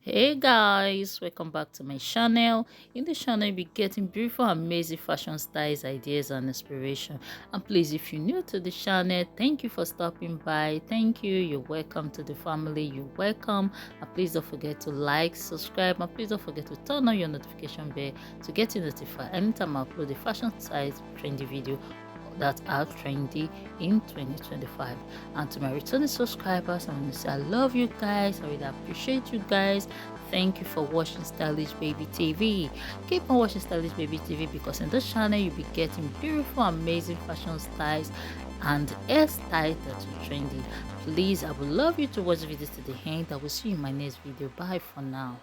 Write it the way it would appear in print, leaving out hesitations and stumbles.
Hey guys, welcome back to my channel. In this channel you'll be getting beautiful amazing fashion styles, ideas and inspiration. And please, if you're new to the channel, thank you for stopping by. Thank you, you're welcome to the family. You're welcome. And please don't forget to like, subscribe, and please don't forget to turn on your notification bell to get you notified anytime I upload a fashion style trendy video that are trendy in 2025. And to my returning subscribers, I want to say I love you guys. I really appreciate you guys. Thank you for watching Stylish Baby TV. Keep on watching Stylish Baby TV because in this channel you'll be getting beautiful amazing fashion styles and hairstyles that are trendy. Please, I would love you to watch the videos to the end. I will see you in my next video. Bye for now.